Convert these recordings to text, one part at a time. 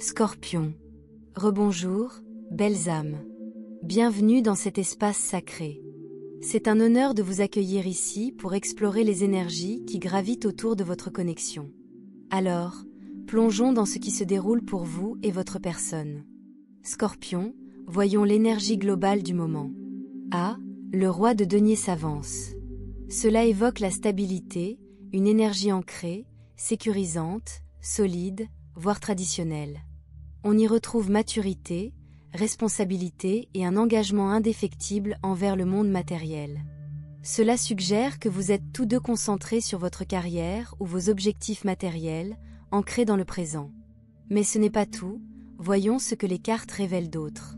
Scorpion. Rebonjour, belles âmes. Bienvenue dans cet espace sacré. C'est un honneur de vous accueillir ici pour explorer les énergies qui gravitent autour de votre connexion. Alors, plongeons dans ce qui se déroule pour vous et votre personne. Scorpion, voyons l'énergie globale du moment. Ah, le roi de denier s'avance. Cela évoque la stabilité, une énergie ancrée, sécurisante, solide, voire traditionnelle. On y retrouve maturité, responsabilité et un engagement indéfectible envers le monde matériel. Cela suggère que vous êtes tous deux concentrés sur votre carrière ou vos objectifs matériels, ancrés dans le présent. Mais ce n'est pas tout, voyons ce que les cartes révèlent d'autre.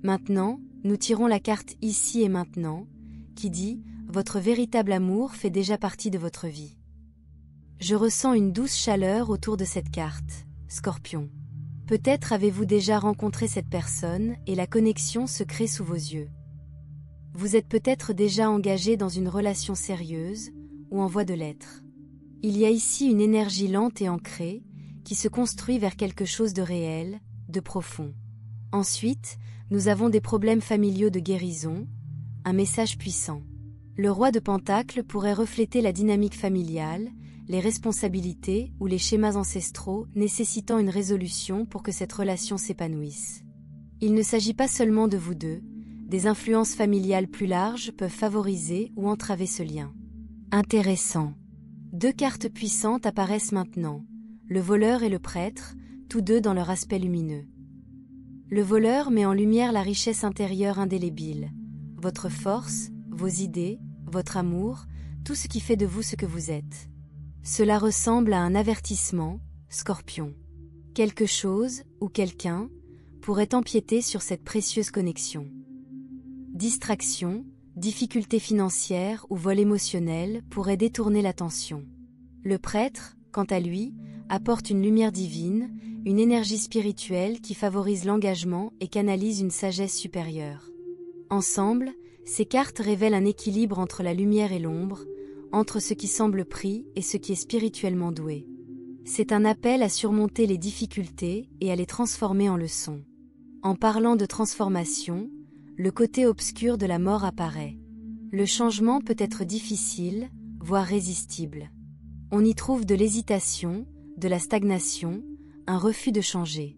Maintenant, nous tirons la carte ici et maintenant, qui dit « Votre véritable amour fait déjà partie de votre vie ». Je ressens une douce chaleur autour de cette carte, Scorpion. Peut-être avez-vous déjà rencontré cette personne et la connexion se crée sous vos yeux. Vous êtes peut-être déjà engagé dans une relation sérieuse ou en voie de l'être. Il y a ici une énergie lente et ancrée qui se construit vers quelque chose de réel, de profond. Ensuite, nous avons des problèmes familiaux de guérison, un message puissant. Le roi de Pentacles pourrait refléter la dynamique familiale, les responsabilités ou les schémas ancestraux nécessitant une résolution pour que cette relation s'épanouisse. Il ne s'agit pas seulement de vous deux, des influences familiales plus larges peuvent favoriser ou entraver ce lien. Intéressant. Deux cartes puissantes apparaissent maintenant, le voleur et le prêtre, tous deux dans leur aspect lumineux. Le voleur met en lumière la richesse intérieure indélébile, votre force, vos idées, votre amour, tout ce qui fait de vous ce que vous êtes. Cela ressemble à un avertissement, Scorpion. Quelque chose, ou quelqu'un, pourrait empiéter sur cette précieuse connexion. Distraction, difficultés financières ou vol émotionnel pourraient détourner l'attention. Le prêtre, quant à lui, apporte une lumière divine, une énergie spirituelle qui favorise l'engagement et canalise une sagesse supérieure. Ensemble, ces cartes révèlent un équilibre entre la lumière et l'ombre, entre ce qui semble pris et ce qui est spirituellement doué. C'est un appel à surmonter les difficultés et à les transformer en leçons. En parlant de transformation, le côté obscur de la mort apparaît. Le changement peut être difficile, voire résistible. On y trouve de l'hésitation, de la stagnation, un refus de changer.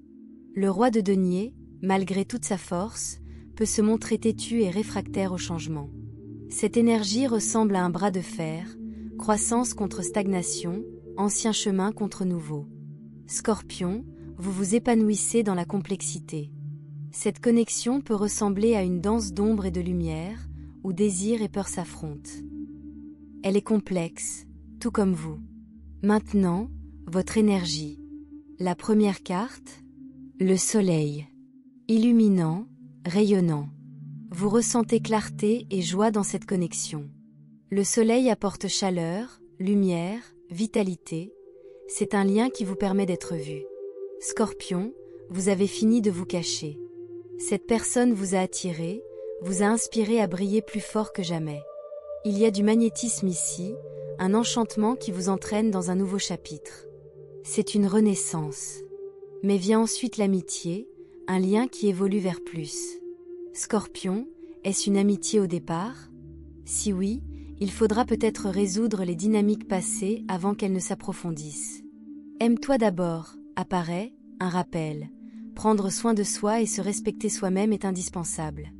Le roi de denier, malgré toute sa force, peut se montrer têtu et réfractaire au changement. Cette énergie ressemble à un bras de fer, croissance contre stagnation, ancien chemin contre nouveau. Scorpion, vous vous épanouissez dans la complexité. Cette connexion peut ressembler à une danse d'ombre et de lumière, où désir et peur s'affrontent. Elle est complexe, tout comme vous. Maintenant, votre énergie. La première carte, le soleil. Illuminant, rayonnant. Vous ressentez clarté et joie dans cette connexion. Le soleil apporte chaleur, lumière, vitalité. C'est un lien qui vous permet d'être vu. Scorpion, vous avez fini de vous cacher. Cette personne vous a attiré, vous a inspiré à briller plus fort que jamais. Il y a du magnétisme ici, un enchantement qui vous entraîne dans un nouveau chapitre. C'est une renaissance. Mais vient ensuite l'amitié, un lien qui évolue vers plus. Scorpion, est-ce une amitié au départ? Si oui, il faudra peut-être résoudre les dynamiques passées avant qu'elles ne s'approfondissent. Aime-toi d'abord, apparaît, un rappel. Prendre soin de soi et se respecter soi-même est indispensable.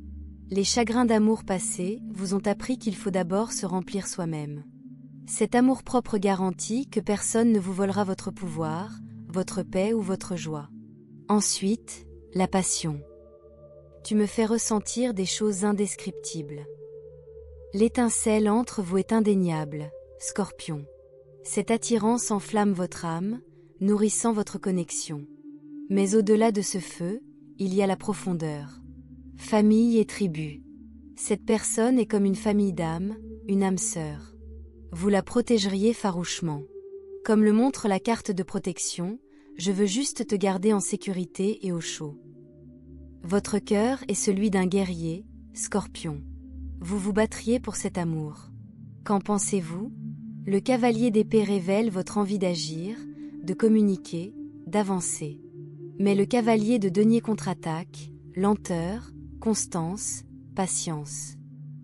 Les chagrins d'amour passés vous ont appris qu'il faut d'abord se remplir soi-même. Cet amour-propre garantit que personne ne vous volera votre pouvoir, votre paix ou votre joie. Ensuite, la passion. Tu me fais ressentir des choses indescriptibles. L'étincelle entre vous est indéniable, Scorpion. Cette attirance enflamme votre âme, nourrissant votre connexion. Mais au-delà de ce feu, il y a la profondeur. Famille et tribu. Cette personne est comme une famille d'âmes, une âme sœur. Vous la protégeriez farouchement. Comme le montre la carte de protection, je veux juste te garder en sécurité et au chaud. Votre cœur est celui d'un guerrier, Scorpion. Vous vous battriez pour cet amour. Qu'en pensez-vous? Le cavalier d'épée révèle votre envie d'agir, de communiquer, d'avancer. Mais le cavalier de denier contre-attaque, lenteur, constance, patience.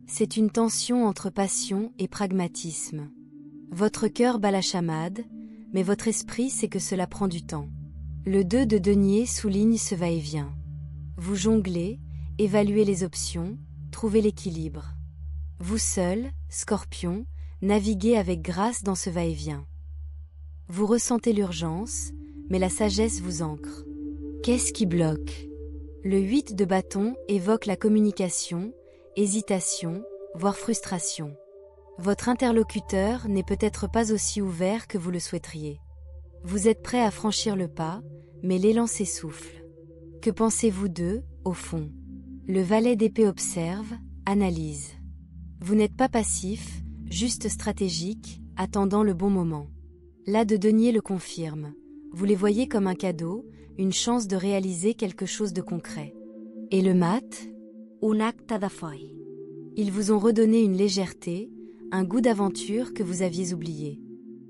C'est une tension entre passion et pragmatisme. Votre cœur bat la chamade, mais votre esprit sait que cela prend du temps. Le 2 de denier souligne ce va-et-vient. Vous jonglez, évaluez les options, trouvez l'équilibre. Vous seul, Scorpion, naviguez avec grâce dans ce va-et-vient. Vous ressentez l'urgence, mais la sagesse vous ancre. Qu'est-ce qui bloque? Le 8 de bâton évoque la communication, hésitation, voire frustration. Votre interlocuteur n'est peut-être pas aussi ouvert que vous le souhaiteriez. Vous êtes prêt à franchir le pas, mais l'élan s'essouffle. Que pensez-vous d'eux, au fond? Le valet d'épée observe, analyse. Vous n'êtes pas passif, juste stratégique, attendant le bon moment. L'As de denier le confirme. Vous les voyez comme un cadeau, une chance de réaliser quelque chose de concret. Et le mat? Un acta da foi. Ils vous ont redonné une légèreté, un goût d'aventure que vous aviez oublié.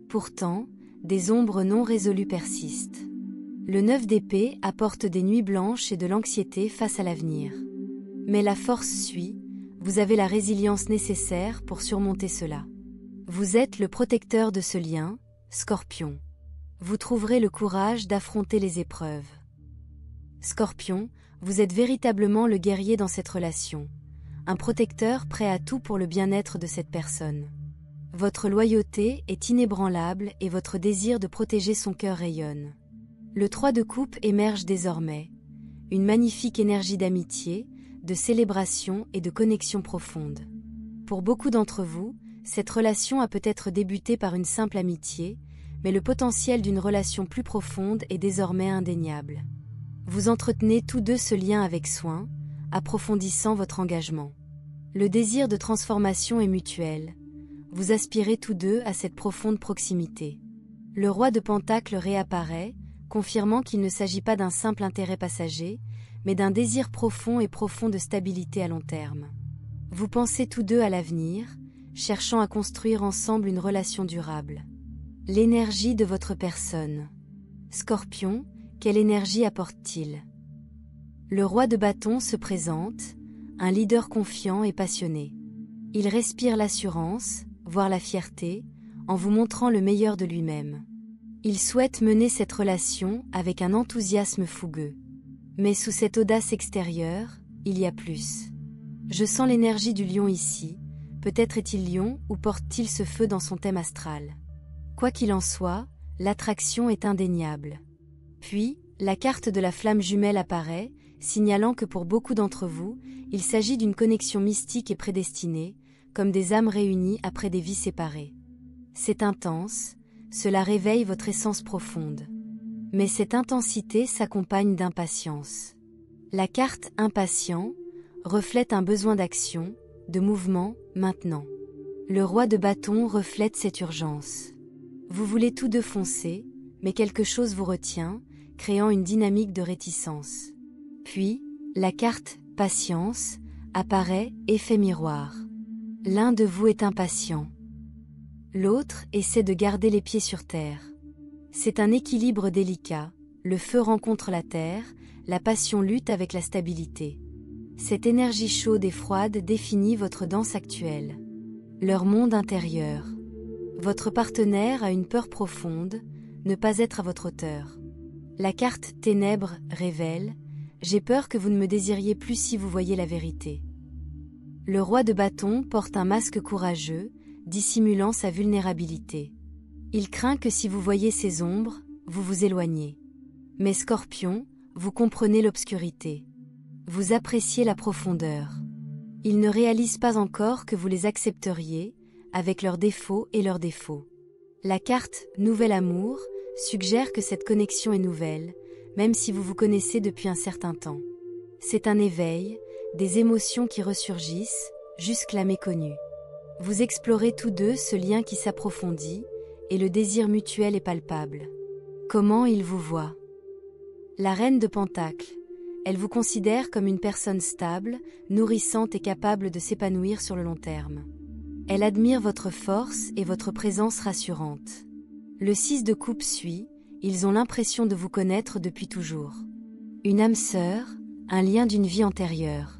Pourtant, des ombres non résolues persistent. Le 9 d'épée apporte des nuits blanches et de l'anxiété face à l'avenir. Mais la force suit, vous avez la résilience nécessaire pour surmonter cela. Vous êtes le protecteur de ce lien, Scorpion. Vous trouverez le courage d'affronter les épreuves. Scorpion, vous êtes véritablement le guerrier dans cette relation. Un protecteur prêt à tout pour le bien-être de cette personne. Votre loyauté est inébranlable et votre désir de protéger son cœur rayonne. Le 3 de coupe émerge désormais. Une magnifique énergie d'amitié, de célébration et de connexion profonde. Pour beaucoup d'entre vous, cette relation a peut-être débuté par une simple amitié, mais le potentiel d'une relation plus profonde est désormais indéniable. Vous entretenez tous deux ce lien avec soin, approfondissant votre engagement. Le désir de transformation est mutuel. Vous aspirez tous deux à cette profonde proximité. Le roi de Pentacle réapparaît, confirmant qu'il ne s'agit pas d'un simple intérêt passager, mais d'un désir profond de stabilité à long terme. Vous pensez tous deux à l'avenir, cherchant à construire ensemble une relation durable. L'énergie de votre personne. Scorpion, quelle énergie apporte-t-il? Le roi de bâton se présente, un leader confiant et passionné. Il respire l'assurance, voire la fierté, en vous montrant le meilleur de lui-même. Il souhaite mener cette relation avec un enthousiasme fougueux. Mais sous cette audace extérieure, il y a plus. Je sens l'énergie du lion ici, peut-être est-il lion ou porte-t-il ce feu dans son thème astral. Quoi qu'il en soit, l'attraction est indéniable. Puis, la carte de la flamme jumelle apparaît, signalant que pour beaucoup d'entre vous, il s'agit d'une connexion mystique et prédestinée, comme des âmes réunies après des vies séparées. C'est intense, cela réveille votre essence profonde. Mais cette intensité s'accompagne d'impatience. La carte impatient reflète un besoin d'action, de mouvement, maintenant. Le roi de bâton reflète cette urgence. Vous voulez tous deux foncer, mais quelque chose vous retient, créant une dynamique de réticence. Puis, la carte patience apparaît, effet miroir. L'un de vous est impatient. L'autre essaie de garder les pieds sur terre. C'est un équilibre délicat, le feu rencontre la terre, la passion lutte avec la stabilité. Cette énergie chaude et froide définit votre danse actuelle. Leur monde intérieur. Votre partenaire a une peur profonde, ne pas être à votre hauteur. La carte ténèbres révèle « J'ai peur que vous ne me désiriez plus si vous voyez la vérité ». Le roi de bâton porte un masque courageux, dissimulant sa vulnérabilité. Il craint que si vous voyez ces ombres, vous vous éloignez. Mais Scorpion, vous comprenez l'obscurité. Vous appréciez la profondeur. Ils ne réalisent pas encore que vous les accepteriez, avec leurs défauts et leurs défauts. La carte « Nouvel amour » suggère que cette connexion est nouvelle, même si vous vous connaissez depuis un certain temps. C'est un éveil, des émotions qui ressurgissent, jusque-là méconnues. Vous explorez tous deux ce lien qui s'approfondit, et le désir mutuel est palpable. Comment il vous voit? La reine de Pentacle. Elle vous considère comme une personne stable, nourrissante et capable de s'épanouir sur le long terme. Elle admire votre force et votre présence rassurante. Le 6 de coupe suit, ils ont l'impression de vous connaître depuis toujours. Une âme sœur, un lien d'une vie antérieure.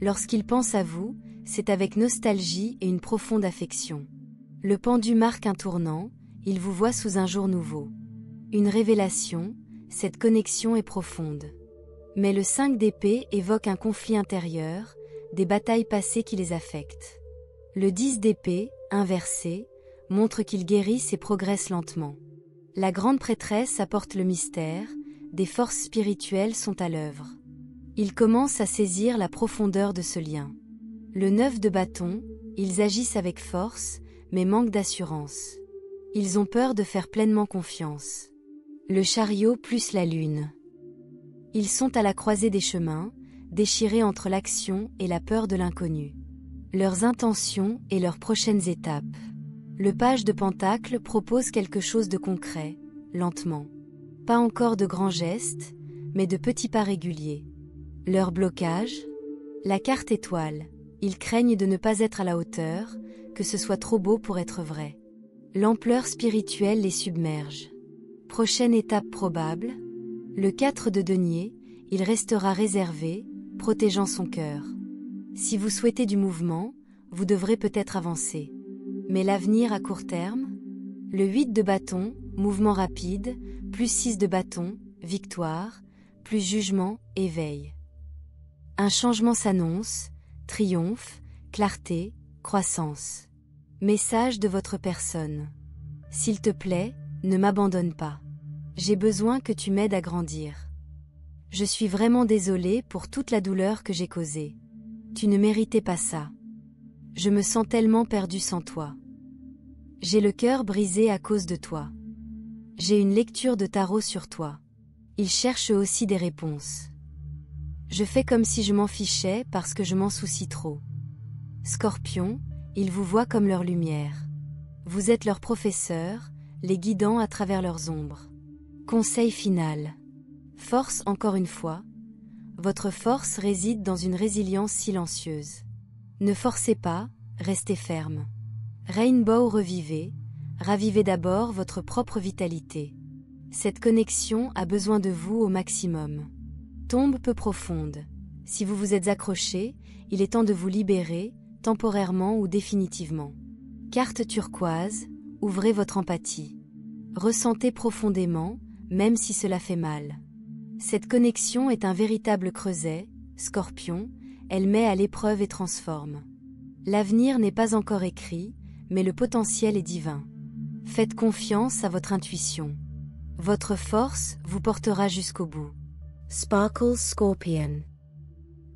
Lorsqu'il pense à vous, c'est avec nostalgie et une profonde affection. Le pendu marque un tournant, il vous voit sous un jour nouveau. Une révélation, cette connexion est profonde. Mais le 5 d'épée évoque un conflit intérieur, des batailles passées qui les affectent. Le 10 d'épée, inversé, montre qu'ils guérissent et progressent lentement. La grande prêtresse apporte le mystère, des forces spirituelles sont à l'œuvre. Ils commencent à saisir la profondeur de ce lien. Le 9 de bâton, ils agissent avec force, mais manquent d'assurance. Ils ont peur de faire pleinement confiance. Le chariot plus la lune. Ils sont à la croisée des chemins, déchirés entre l'action et la peur de l'inconnu. Leurs intentions et leurs prochaines étapes. Le page de Pentacle propose quelque chose de concret, lentement. Pas encore de grands gestes, mais de petits pas réguliers. Leur blocage? La carte étoile. Ils craignent de ne pas être à la hauteur, que ce soit trop beau pour être vrai. L'ampleur spirituelle les submerge. Prochaine étape probable? Le 4 de denier, il restera réservé, protégeant son cœur. Si vous souhaitez du mouvement, vous devrez peut-être avancer. Mais l'avenir à court terme? Le 8 de bâton, mouvement rapide, plus 6 de bâton, victoire, plus jugement, éveil. Un changement s'annonce, triomphe, clarté, croissance. Message de votre personne. S'il te plaît, ne m'abandonne pas. J'ai besoin que tu m'aides à grandir. Je suis vraiment désolée pour toute la douleur que j'ai causée. Tu ne méritais pas ça. Je me sens tellement perdue sans toi. J'ai le cœur brisé à cause de toi. J'ai une lecture de tarot sur toi. Il cherche aussi des réponses. Je fais comme si je m'en fichais parce que je m'en soucie trop. Scorpion, ils vous voient comme leur lumière. Vous êtes leur professeur, les guidant à travers leurs ombres. Conseil final. Force encore une fois. Votre force réside dans une résilience silencieuse. Ne forcez pas, restez ferme. Rainbow revivez, ravivez d'abord votre propre vitalité. Cette connexion a besoin de vous au maximum. Tombe peu profonde. Si vous vous êtes accroché, il est temps de vous libérer, temporairement ou définitivement. Carte turquoise, ouvrez votre empathie. Ressentez profondément, même si cela fait mal. Cette connexion est un véritable creuset, Scorpion, elle met à l'épreuve et transforme. L'avenir n'est pas encore écrit, mais le potentiel est divin. Faites confiance à votre intuition. Votre force vous portera jusqu'au bout. Sparkle Scorpion.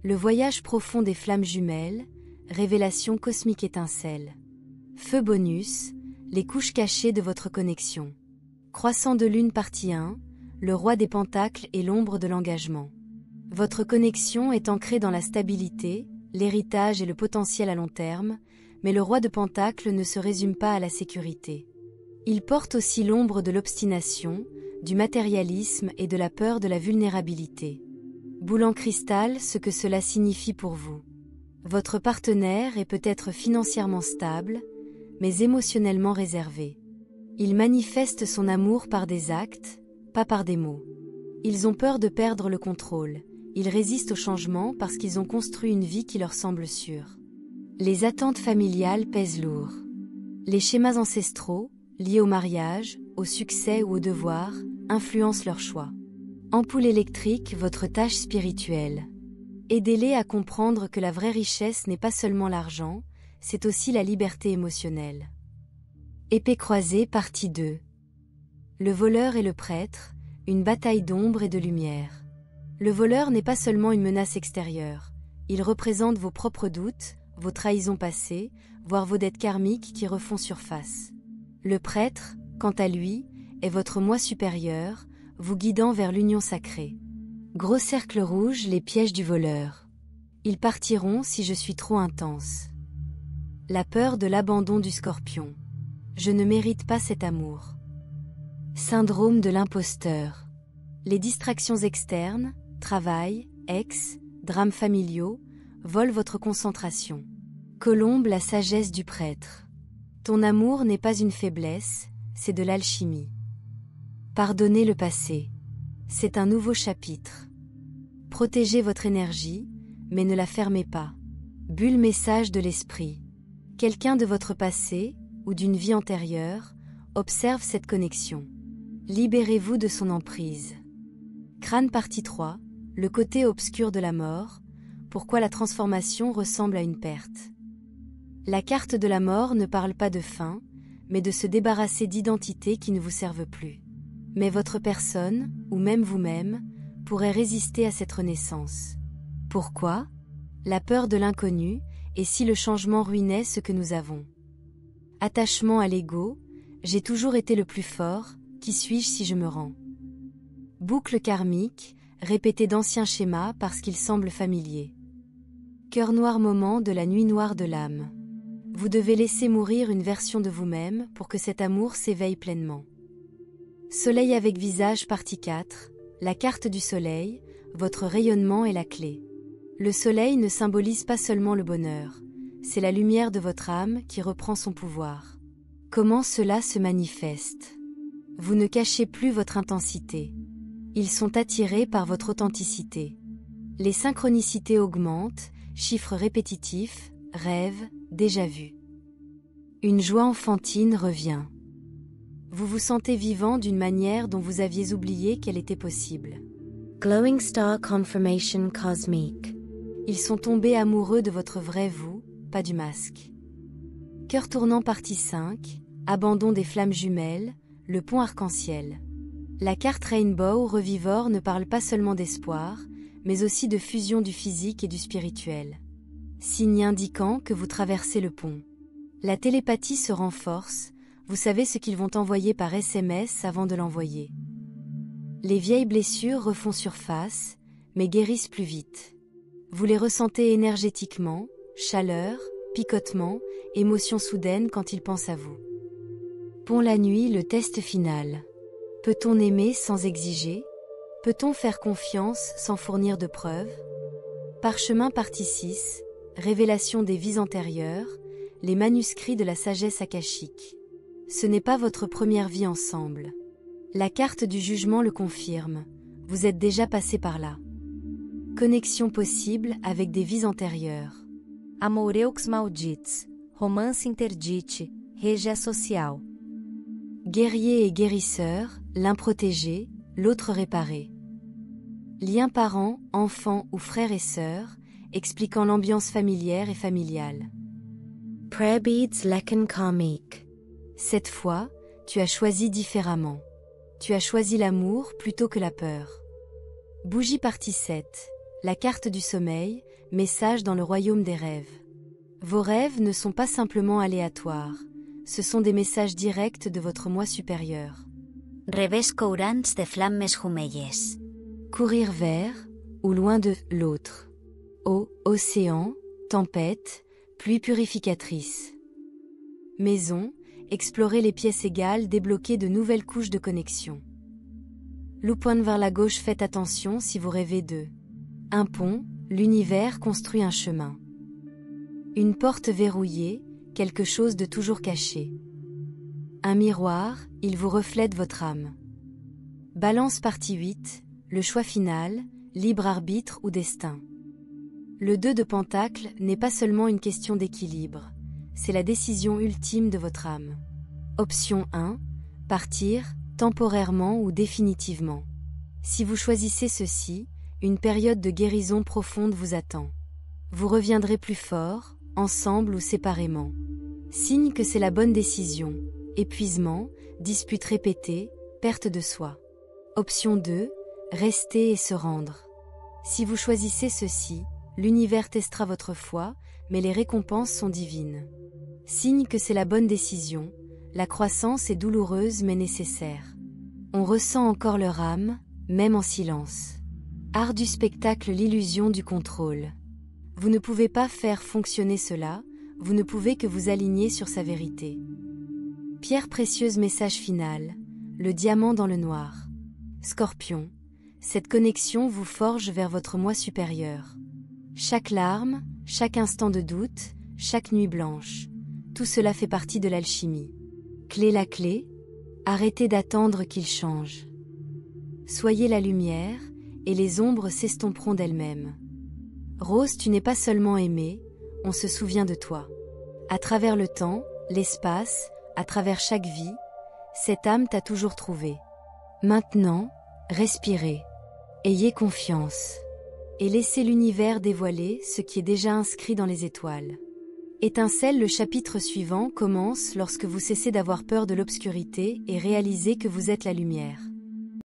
Le voyage profond des flammes jumelles, révélation cosmique étincelle. Feu bonus, les couches cachées de votre connexion. Croissant de lune partie 1, le roi des pentacles et l'ombre de l'engagement. Votre connexion est ancrée dans la stabilité, l'héritage et le potentiel à long terme, mais le roi de pentacles ne se résume pas à la sécurité. Il porte aussi l'ombre de l'obstination, du matérialisme et de la peur de la vulnérabilité. Boule en cristal, ce que cela signifie pour vous. Votre partenaire est peut-être financièrement stable, mais émotionnellement réservé. Il manifeste son amour par des actes, pas par des mots. Ils ont peur de perdre le contrôle. Ils résistent au changement parce qu'ils ont construit une vie qui leur semble sûre. Les attentes familiales pèsent lourd. Les schémas ancestraux, liés au mariage, au succès ou au devoir, influencent leurs choix. Ampoule électrique, votre tâche spirituelle. Aidez-les à comprendre que la vraie richesse n'est pas seulement l'argent, c'est aussi la liberté émotionnelle. Épée croisée, partie 2. Le voleur et le prêtre, une bataille d'ombre et de lumière. Le voleur n'est pas seulement une menace extérieure, il représente vos propres doutes, vos trahisons passées, voire vos dettes karmiques qui refont surface. Le prêtre, quant à lui, est votre moi supérieur, vous guidant vers l'union sacrée. Gros cercle rouge, les pièges du voleur. Ils partiront si je suis trop intense. La peur de l'abandon du Scorpion. Je ne mérite pas cet amour. Syndrome de l'imposteur. Les distractions externes, travail, ex, drames familiaux, volent votre concentration. Colombe, la sagesse du prêtre. Ton amour n'est pas une faiblesse, c'est de l'alchimie. Pardonnez le passé. C'est un nouveau chapitre. Protégez votre énergie, mais ne la fermez pas. Bulle message de l'esprit. Quelqu'un de votre passé, ou d'une vie antérieure, observe cette connexion. Libérez-vous de son emprise. Crâne partie 3, le côté obscur de la mort, pourquoi la transformation ressemble à une perte. La carte de la mort ne parle pas de fin, mais de se débarrasser d'identités qui ne vous servent plus. Mais votre personne, ou même vous-même, pourrait résister à cette renaissance. Pourquoi ? La peur de l'inconnu, et si le changement ruinait ce que nous avons. Attachement à l'ego, j'ai toujours été le plus fort, qui suis-je si je me rends ? Boucle karmique, répétez d'anciens schémas parce qu'ils semblent familiers. Cœur noir moment de la nuit noire de l'âme. Vous devez laisser mourir une version de vous-même pour que cet amour s'éveille pleinement. Soleil avec visage partie 4, la carte du soleil, votre rayonnement est la clé. Le soleil ne symbolise pas seulement le bonheur, c'est la lumière de votre âme qui reprend son pouvoir. Comment cela se manifeste ? Vous ne cachez plus votre intensité. Ils sont attirés par votre authenticité. Les synchronicités augmentent, chiffres répétitifs, rêves, déjà vus. Une joie enfantine revient. Vous vous sentez vivant d'une manière dont vous aviez oublié qu'elle était possible. Glowing Star Confirmation Cosmique. Ils sont tombés amoureux de votre vrai vous, pas du masque. Cœur tournant partie 5, abandon des flammes jumelles, le pont arc-en-ciel. La carte Rainbow Revivor ne parle pas seulement d'espoir, mais aussi de fusion du physique et du spirituel. Signe indiquant que vous traversez le pont. La télépathie se renforce, vous savez ce qu'ils vont envoyer par SMS avant de l'envoyer. Les vieilles blessures refont surface, mais guérissent plus vite. Vous les ressentez énergétiquement, chaleur, picotement, émotion soudaine quand ils pensent à vous. Pont la nuit, le test final. Peut-on aimer sans exiger ? Peut-on faire confiance sans fournir de preuves ? Parchemin partie 6, révélation des vies antérieures, les manuscrits de la sagesse akashique. Ce n'est pas votre première vie ensemble. La carte du jugement le confirme, vous êtes déjà passé par là. Connexion possible avec des vies antérieures. Amoreux Maldites, Romance Interdite, Regia Social. Guerrier et guérisseur, l'un protégé, l'autre réparé. Lien parents, enfants ou frères et sœurs, expliquant l'ambiance familière et familiale. Prayer Beads Lecken Karmique. Cette fois, tu as choisi différemment. Tu as choisi l'amour plutôt que la peur. Bougie partie 7, la carte du sommeil, message dans le royaume des rêves. Vos rêves ne sont pas simplement aléatoires, ce sont des messages directs de votre moi supérieur. Revés courants de flammes jumelles. Courir vers, ou loin de l'autre. Eau, océan, tempête, pluie purificatrice. Maison, explorer les pièces égales, débloquer de nouvelles couches de connexion. Loup pointe vers la gauche, faites attention si vous rêvez de. Un pont, l'univers construit un chemin. Une porte verrouillée, quelque chose de toujours caché. Un miroir, il vous reflète votre âme. Balance partie 8, le choix final, libre arbitre ou destin. Le 2 de Pentacle n'est pas seulement une question d'équilibre, c'est la décision ultime de votre âme. Option 1, partir, temporairement ou définitivement. Si vous choisissez ceci, une période de guérison profonde vous attend. Vous reviendrez plus fort, ensemble ou séparément. Signe que c'est la bonne décision. Épuisement, dispute répétée, perte de soi. Option 2, rester et se rendre. Si vous choisissez ceci, l'univers testera votre foi, mais les récompenses sont divines. Signe que c'est la bonne décision, la croissance est douloureuse mais nécessaire. On ressent encore leur âme, même en silence. Art du spectacle, l'illusion du contrôle. Vous ne pouvez pas faire fonctionner cela, vous ne pouvez que vous aligner sur sa vérité. Pierre précieuse, message final, le diamant dans le noir. Scorpion, cette connexion vous forge vers votre moi supérieur. Chaque larme, chaque instant de doute, chaque nuit blanche, tout cela fait partie de l'alchimie. Clé, la clé, arrêtez d'attendre qu'il change. Soyez la lumière, et les ombres s'estomperont d'elles-mêmes. Rose, tu n'es pas seulement aimée, on se souvient de toi. À travers le temps, l'espace, à travers chaque vie, cette âme t'a toujours trouvé. Maintenant, respirez, ayez confiance, et laissez l'univers dévoiler ce qui est déjà inscrit dans les étoiles. Étincelle, le chapitre suivant commence lorsque vous cessez d'avoir peur de l'obscurité et réalisez que vous êtes la lumière.